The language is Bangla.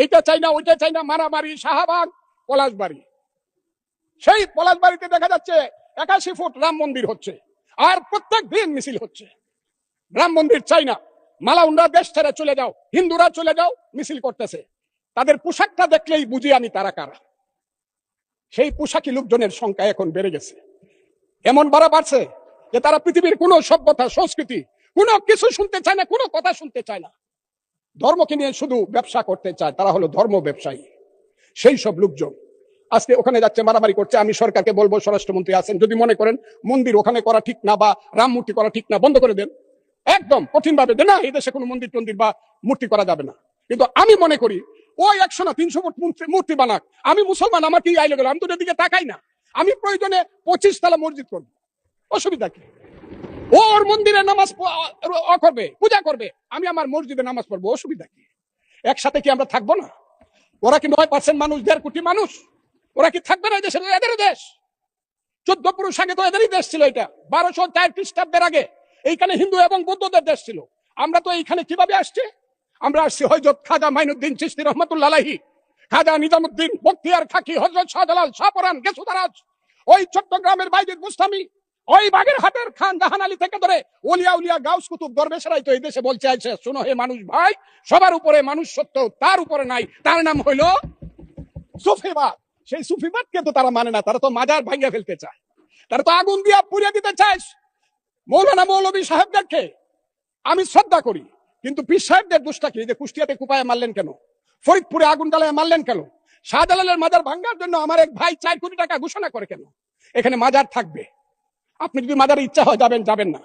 এইটা চাই না ওইটা চাই না, মারামারি, শাহবাগ, পলাশবাড়ি। সেই পলাশবাড়িতে দেখা যাচ্ছে 81 ফুট রাম মন্দির হচ্ছে, আর প্রত্যেক দিন মিছিল হচ্ছে। রাম মন্দির চাই না, মালাউনরা দেশ ছেড়ে চলে যাও, হিন্দুরা চলে যাও, মিছিল করতেছে। তাদের পোশাকটা দেখলেই বুঝি আমি তারা কারা। সেই পোশাকি লোকজনের সংখ্যা এখন বেড়ে গেছে, এমন বাড়ছে যে তারা পৃথিবীর কোনো সভ্যতা, সংস্কৃতি, কোনো কিছু শুনতে চায় না, কোনো কথা শুনতে চায় না। ধর্মকে নিয়ে শুধু ব্যবসা করতে চায়, তারা হলো ধর্ম ব্যবসায়ী। সেই সব লোকজন আজকে ওখানে যাচ্ছে, মারামারি করছে। আমি সরকারকে বলবো, স্বরাষ্ট্রমন্ত্রী আছেন, যদি মনে করেন মন্দির ওখানে করা ঠিক না বা রাম মূর্তি করা ঠিক না, বন্ধ করে দেন, একদম কঠিন ভাবে দেন, না এই দেশে কোনো মন্দির টন্দির বা মূর্তি করা যাবে না। কিন্তু আমি মনে করি ওই 100 না 300 ফুট মূর্তি বানাক, আমি মুসলমান, আমার কি আইলে গেল, আমি তো এদিকে তাকাই না। আমি প্রয়োজনে 25 তলা মসজিদ করবো, অসুবিধা কি? ওর মন্দিরে নামাজ করবে, পূজা করবে, আমি আমার মসজিদে নামাজ পড়বো, অসুবিধা কি? একসাথে কি আমরা থাকবো না? ওরা কি 9% মানুষ, 1.5 কোটি মানুষ, ওরা কি থাকবে না? দেশের এদের দেশ। 14 পুরুষ আগে তো এদেরই দেশ ছিল। এটা 1204 খ্রিস্টাব্দের আগে এইখানে হিন্দু এবং বৌদ্ধদের দেশ ছিল। আমরা তো এইখানে কিভাবে আসছি? আমরা আসছি হযরত খাজা মাইনুদ্দিন চিশতি রহমাতুল্লাহ আলাইহি, খাজা নিজামুদ্দিন বখতিয়ার খাকি, হযরত শাহজালাল, শাহপরান, গেসুদারাজ, ওই চট্টগ্রামের বাইজিদ বুস্তামি, ওই বাগেরহাটের খান জাহান আলী থেকে ধরে ওলিয়া উলিয়া গাউস কুতুব দরবেশরাই তো এই দেশে বলছে আছে, শোনো হে মানুষ ভাই, সবার উপরে মানুষ সত্য, তার উপরে নাই, তার নাম হইল সুফিবাদ। সেই সুফিবাদকে তো তারা মানে না, তারা তো মাজার ভাঙিয়ে ফেলতে চায়, তারা তো আগুন দিয়া পুড়িয়ে দিতে চায়। মৌলানা মৌলভী সাহেবদেরকে আমি শ্রদ্ধা করি, কিন্তু পীর সাহেবদের দোষটা কি? যে কুষ্টিয়াতে কুপায়ে মারলেন কেন? ফরিদপুরে আগুন জ্বালায় মারলেন কেন? শাহজালালের মাজার ভাঙ্গার জন্য আমার এক ভাই 4 কোটি টাকা ঘোষণা করে কেন? এখানে মাজার থাকবে, আপনি যদি মাজারে ইচ্ছা হয় যাবেন, যাবেন না।